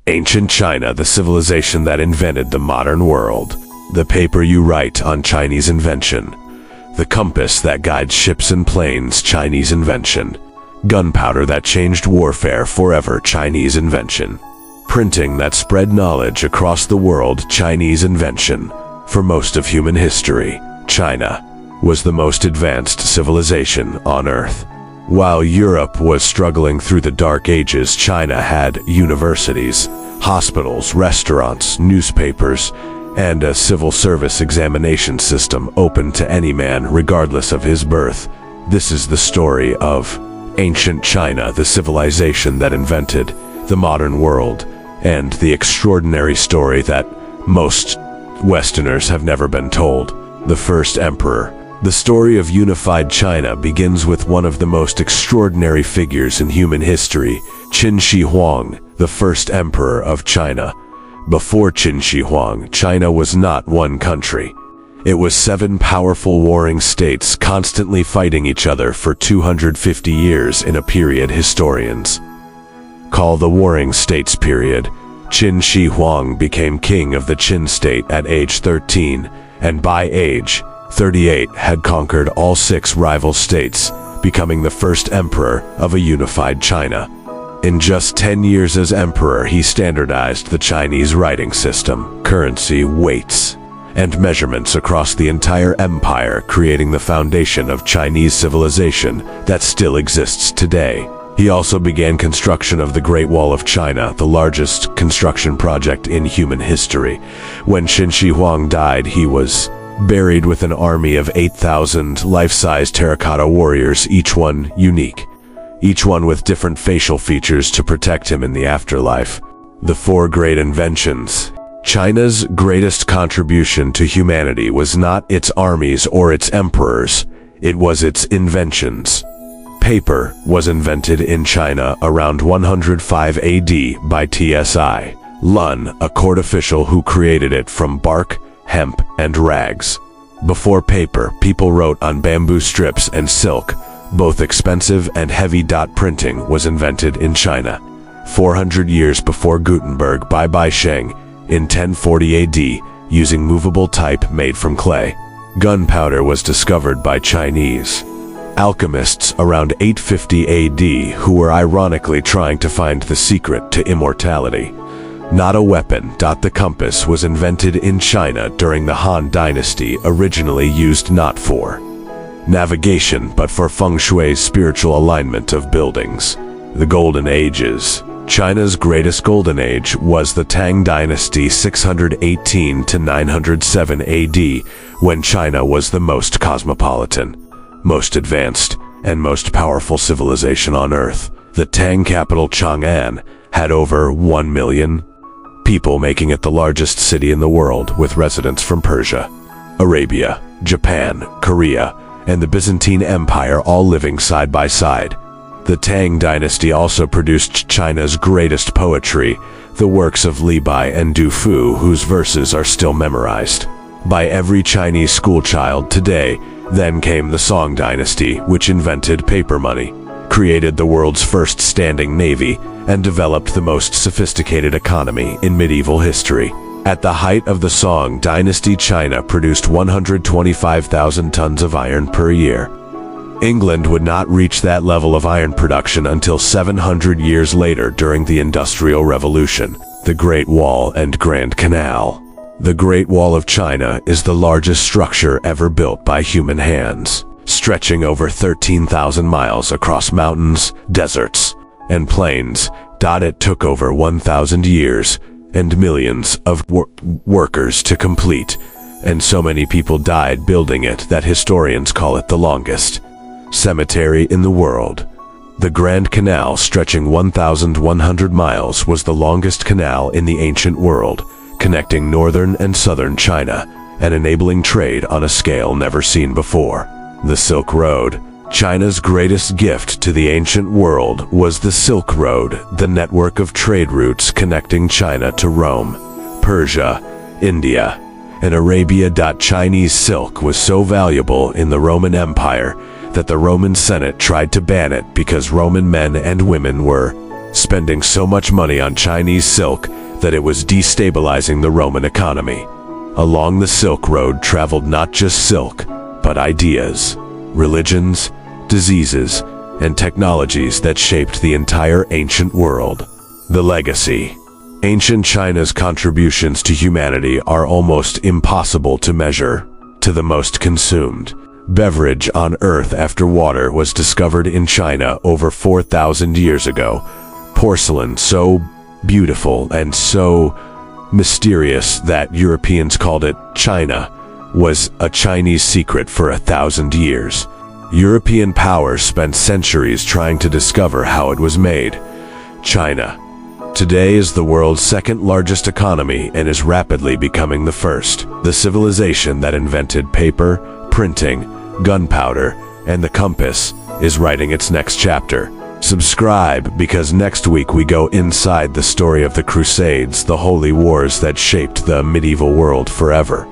Ancient China, the civilization that invented the modern world. The paper you write on, Chinese invention. The compass that guides ships and planes, Chinese invention. Gunpowder that changed warfare forever, Chinese invention. Printing that spread knowledge across the world, Chinese invention. For most of human history, China was the most advanced civilization on Earth. While Europe was struggling through the Dark Ages, China had universities, hospitals, restaurants, newspapers, and a civil service examination system open to any man regardless of his birth. This is the story of ancient China, the civilization that invented the modern world, and the extraordinary story that most Westerners have never been told. The first emperor. The story of unified China begins with one of the most extraordinary figures in human history, Qin Shi Huang, the first emperor of China. Before Qin Shi Huang, China was not one country. It was 7 powerful warring states constantly fighting each other for 250 years in a period historians call the Warring States period. Qin Shi Huang became king of the Qin state at age 13, and by age 38 had conquered all 6 rival states, becoming the first emperor of a unified China. In just 10 years as emperor, he standardized the Chinese writing system, currency, weights, and measurements across the entire empire, creating the foundation of Chinese civilization that still exists today. He also began construction of the Great Wall of China, the largest construction project in human history. When Qin Shi Huang died, he was buried with an army of 8,000 life-size terracotta warriors, each one unique, each one with different facial features to protect him in the afterlife. The Four Great Inventions. China's greatest contribution to humanity was not its armies or its emperors, it was its inventions. Paper was invented in China around 105 AD by Tsi Lun, a court official who created it from bark, hemp, and rags. Before paper, people wrote on bamboo strips and silk. Both expensive and heavy. Printing was invented in China 400 years before Gutenberg by Bai Sheng in 1040 AD, using movable type made from clay. Gunpowder was discovered by Chinese alchemists around 850 AD, who were ironically trying to find the secret to immortality. Not a weapon. The compass was invented in China during the Han Dynasty, originally used not for navigation but for feng shui's spiritual alignment of buildings. The Golden Ages. China's greatest golden age was the Tang Dynasty, 618 to 907 AD, when China was the most cosmopolitan, most advanced, and most powerful civilization on Earth. The Tang capital Chang'an had over 1 million people, making it the largest city in the world, with residents from Persia, Arabia, Japan, Korea, and the Byzantine Empire all living side by side. The Tang Dynasty also produced China's greatest poetry, the works of Li Bai and Du Fu, whose verses are still memorized by every Chinese schoolchild today. Then came the Song Dynasty, which invented paper money, created the world's first standing navy, and developed the most sophisticated economy in medieval history. At the height of the Song Dynasty, China produced 125,000 tons of iron per year. England would not reach that level of iron production until 700 years later during the Industrial Revolution. The Great Wall and Grand Canal. The Great Wall of China is the largest structure ever built by human hands, stretching over 13,000 miles across mountains, deserts, and plains. It took over 1,000 years and millions of workers to complete, and so many people died building it that historians call it the longest cemetery in the world. The Grand Canal, stretching 1,100 miles, was the longest canal in the ancient world, connecting northern and southern China and enabling trade on a scale never seen before. The Silk Road. China's greatest gift to the ancient world was the Silk Road, the network of trade routes connecting China to Rome, Persia, India, and Arabia. Chinese silk was so valuable in the Roman Empire that the Roman Senate tried to ban it because Roman men and women were spending so much money on Chinese silk that it was destabilizing the Roman economy. Along the Silk Road traveled not just silk, but ideas, religions, diseases, and technologies that shaped the entire ancient world. The legacy. Ancient China's contributions to humanity are almost impossible to measure. To the most consumed beverage on Earth after water was discovered in China over 4,000 years ago. Porcelain so beautiful and so mysterious that Europeans called it China was a Chinese secret for 1,000 years. European powers spent centuries trying to discover how it was made. China today is the world's second largest economy and is rapidly becoming the first. The civilization that invented paper, printing, gunpowder, and the compass is writing its next chapter. Subscribe, because next week we go inside the story of the Crusades, the holy wars that shaped the medieval world forever.